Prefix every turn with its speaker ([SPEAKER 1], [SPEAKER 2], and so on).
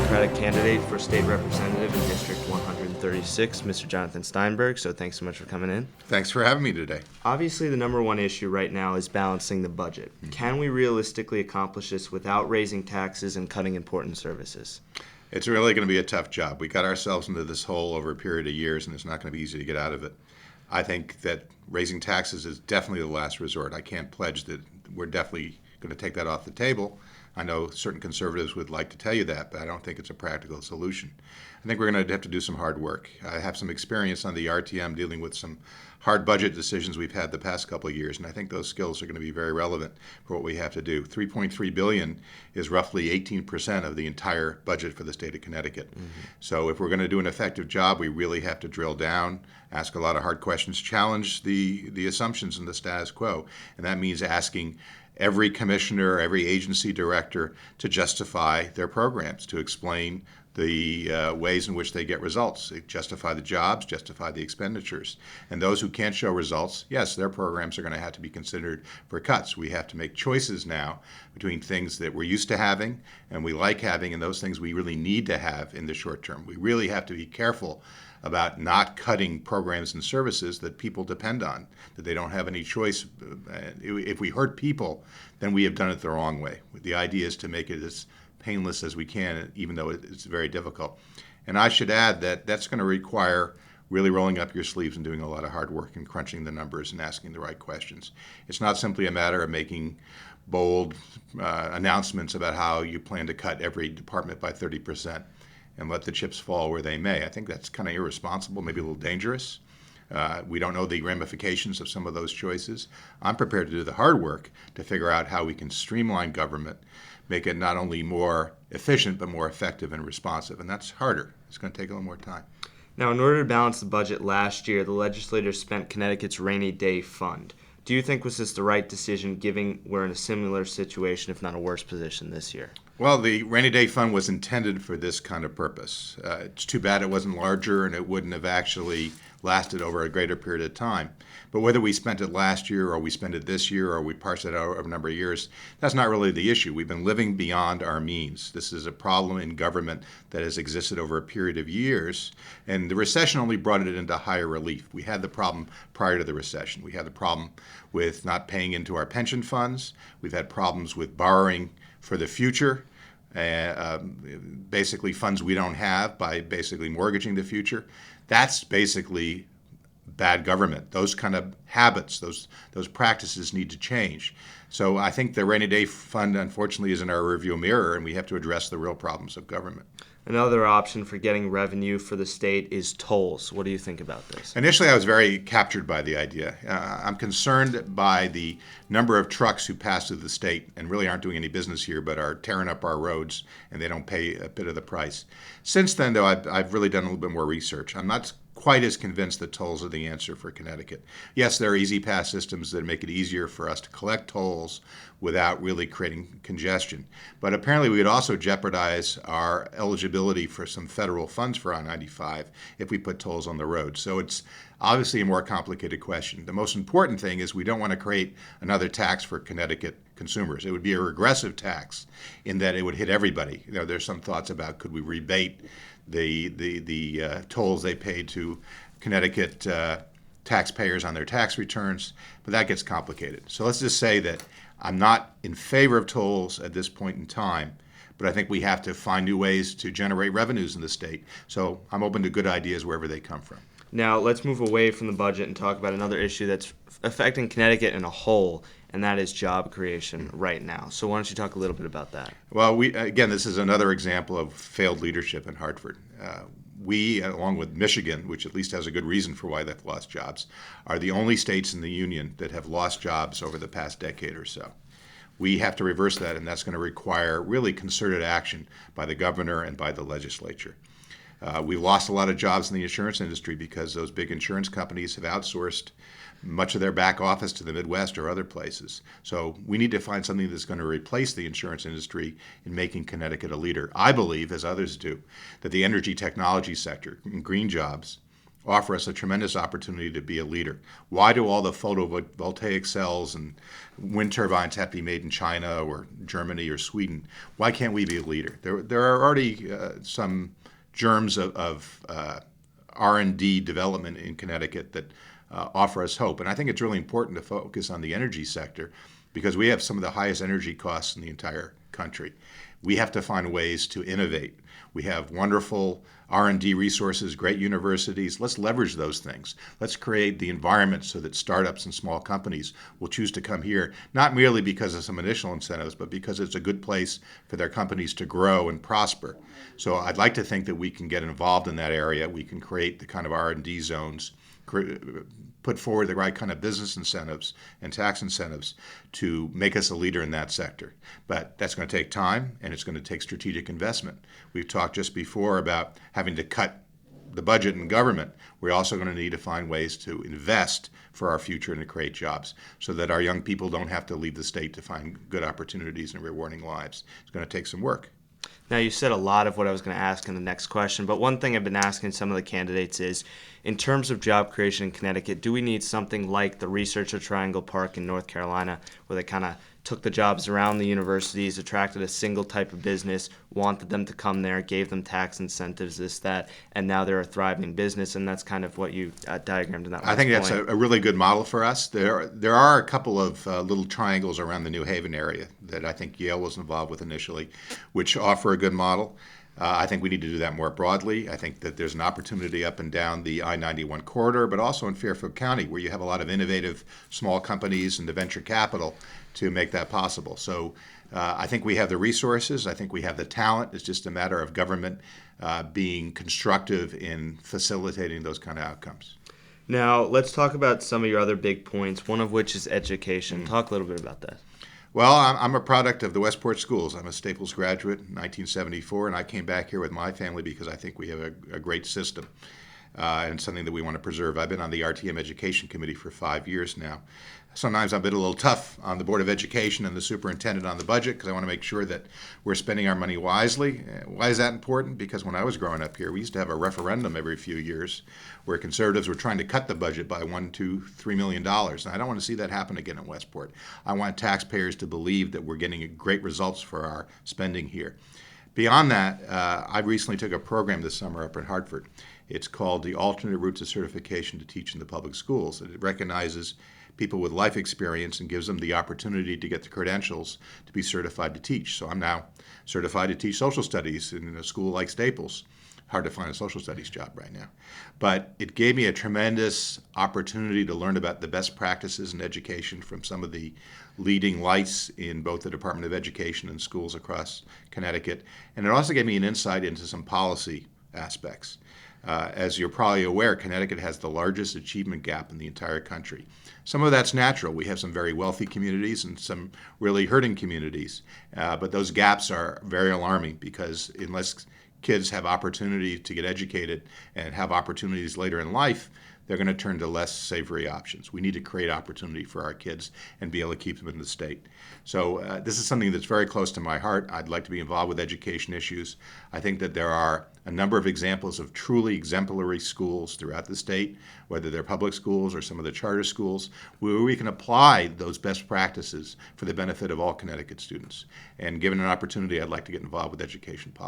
[SPEAKER 1] Democratic candidate for state representative in District 136, Mr. Jonathan Steinberg. So thanks so much for coming in.
[SPEAKER 2] Thanks for having me today.
[SPEAKER 1] Obviously, the number one issue right now is balancing the budget. Can we realistically accomplish this without raising taxes and cutting important services?
[SPEAKER 2] It's really going to be a tough job. We got ourselves into this hole over a period of years, and it's not going to be easy to get out of it. I think that raising taxes is definitely the last resort. I can't pledge that we're definitely going to take that off the table. I know certain conservatives would like to tell you that, but I don't think it's a practical solution. I think we're going to have to do some hard work. I have some experience on the RTM dealing with some hard budget decisions we've had the past couple of years, and I think those skills are going to be very relevant for what we have to do. $3.3 billion is roughly 18% of the entire budget for the state of Connecticut. So if we're going to do an effective job, we really have to drill down, ask a lot of hard questions, challenge the assumptions in the status quo, and that means asking every commissioner, every agency director to justify their programs, to explain the ways in which they get results, justify the jobs, justify the expenditures. And those who can't show results, yes, their programs are going to have to be considered for cuts. We have to make choices now between things that we're used to having and we like having and those things we really need to have in the short term. We really have to be careful about not cutting programs and services that people depend on, that they don't have any choice. If we hurt people, then we have done it the wrong way. The idea is to make it as painless as we can, even though it's very difficult. And I should add that that's going to require really rolling up your sleeves and doing a lot of hard work and crunching the numbers and asking the right questions. It's not simply a matter of making bold announcements about how you plan to cut every department by 30%. And let the chips fall where they may. I think that's kind of irresponsible, maybe a little dangerous. We don't know the ramifications of some of those choices. I'm prepared to do the hard work to figure out how we can streamline government, make it not only more efficient, but more effective and responsive. And that's harder. It's going to take a little more time.
[SPEAKER 1] Now, in order to balance the budget last year, the legislators spent Connecticut's rainy day fund. Do you think was this the right decision, given we're in a similar situation, if not a worse position this year?
[SPEAKER 2] Well, the rainy day fund was intended for this kind of purpose. It's too bad it wasn't larger and it wouldn't have actually lasted over a greater period of time. But whether we spent it last year or we spent it this year or we parsed it out over a number of years, that's not really the issue. We've been living beyond our means. This is a problem in government that has existed over a period of years, and the recession only brought it into higher relief. We had the problem prior to the recession. We had the problem with not paying into our pension funds. We've had problems with borrowing for the future, basically funds we don't have by basically mortgaging the future. That's basically bad government. Those kind of habits, those practices need to change. So I think the rainy day fund, unfortunately, is in our rearview mirror, and we have to address the real problems of government.
[SPEAKER 1] Another option for getting revenue for the state is tolls. What do you think about this?
[SPEAKER 2] Initially, I was very captured by the idea. I'm concerned by the number of trucks who pass through the state and really aren't doing any business here, but are tearing up our roads, and they don't pay a bit of the price. Since then, though, I've really done a little bit more research. I'm not quite as convinced that tolls are the answer for Connecticut. Yes, there are easy pass systems that make it easier for us to collect tolls without really creating congestion. But apparently we would also jeopardize our eligibility for some federal funds for I-95 if we put tolls on the road. So it's obviously a more complicated question. The most important thing is we don't want to create another tax for Connecticut consumers. It would be a regressive tax in that it would hit everybody. You know, there's some thoughts about could we rebate the tolls they pay to Connecticut taxpayers on their tax returns, but that gets complicated. So let's just say that I'm not in favor of tolls at this point in time, but I think we have to find new ways to generate revenues in the state. So I'm open to good ideas wherever they come from.
[SPEAKER 1] Now, let's move away from the budget and talk about another issue that's affecting Connecticut in a whole, and that is job creation right now. So why don't you talk a little bit about that?
[SPEAKER 2] Well, again, this is another example of failed leadership in Hartford. We, along with Michigan, which at least has a good reason for why they've lost jobs, are the only states in the union that have lost jobs over the past decade or so. We have to reverse that, and that's going to require really concerted action by the governor and by the legislature. We've lost a lot of jobs in the insurance industry because those big insurance companies have outsourced much of their back office to the Midwest or other places. So we need to find something that's going to replace the insurance industry in making Connecticut a leader. I believe, as others do, that the energy technology sector and green jobs offer us a tremendous opportunity to be a leader. Why do all the photovoltaic cells and wind turbines have to be made in China or Germany or Sweden? Why can't we be a leader? There are already some germs of R&D development in Connecticut that offer us hope. And I think it's really important to focus on the energy sector because we have some of the highest energy costs in the entire country. We have to find ways to innovate. We have wonderful R&D resources, great universities. Let's leverage those things. Let's create the environment so that startups and small companies will choose to come here, not merely because of some initial incentives, but because it's a good place for their companies to grow and prosper. So I'd like to think that we can get involved in that area. We can create the kind of R&D zones, put forward the right kind of business incentives and tax incentives to make us a leader in that sector. But that's going to take time, and it's going to take strategic investment. We've talked just before about having to cut the budget in government. We're also going to need to find ways to invest for our future and to create jobs so that our young people don't have to leave the state to find good opportunities and rewarding lives. It's going to take some work.
[SPEAKER 1] Now, you said a lot of what I was going to ask in the next question, but one thing I've been asking some of the candidates is, in terms of job creation in Connecticut, do we need something like the Researcher Triangle Park in North Carolina, where they kind of took the jobs around the universities, attracted a single type of business, wanted them to come there, gave them tax incentives, this, that, and now they're a thriving business, and that's kind of what you diagrammed in that last
[SPEAKER 2] I think that's
[SPEAKER 1] point.
[SPEAKER 2] a really good model for us. There are a couple of little triangles around the New Haven area that I think Yale was involved with initially, which offer a good model. I think we need to do that more broadly. I think that there's an opportunity up and down the I-91 corridor, but also in Fairfield County, where you have a lot of innovative small companies and the venture capital to make that possible. So I think we have the resources. I think we have the talent. It's just a matter of government being constructive in facilitating those kind of outcomes.
[SPEAKER 1] Now, let's talk about some of your other big points, one of which is education. Talk a little bit about that.
[SPEAKER 2] Well, I'm a product of the Westport schools. I'm a Staples graduate in 1974, and I came back here with my family because I think we have a great system and something that we want to preserve. I've been on the RTM Education Committee for 5 years now. Sometimes I've been a little tough on the Board of Education and the superintendent on the budget because I want to make sure that we're spending our money wisely. Why is that important? Because when I was growing up here, we used to have a referendum every few years where conservatives were trying to cut the budget by $1, $2, $3 million. And I don't want to see that happen again in Westport. I want taxpayers to believe that we're getting great results for our spending here. Beyond that, I recently took a program this summer up in Hartford. It's called the Alternate Routes of Certification to Teach in the Public Schools. It recognizes people with life experience and gives them the opportunity to get the credentials to be certified to teach. So I'm now certified to teach social studies in a school like Staples. Hard to find a social studies job right now. But it gave me a tremendous opportunity to learn about the best practices in education from some of the leading lights in both the Department of Education and schools across Connecticut. And it also gave me an insight into some policy aspects. As you're probably aware, Connecticut has the largest achievement gap in the entire country. Some of that's natural. We have some very wealthy communities and some really hurting communities. But those gaps are very alarming because unless kids have opportunity to get educated and have opportunities later in life, they're going to turn to less savory options. We need to create opportunity for our kids and be able to keep them in the state. So this is something that's very close to my heart. I'd like to be involved with education issues. I think that there are a number of examples of truly exemplary schools throughout the state, whether they're public schools or some of the charter schools, where we can apply those best practices for the benefit of all Connecticut students. And given an opportunity, I'd like to get involved with education policy.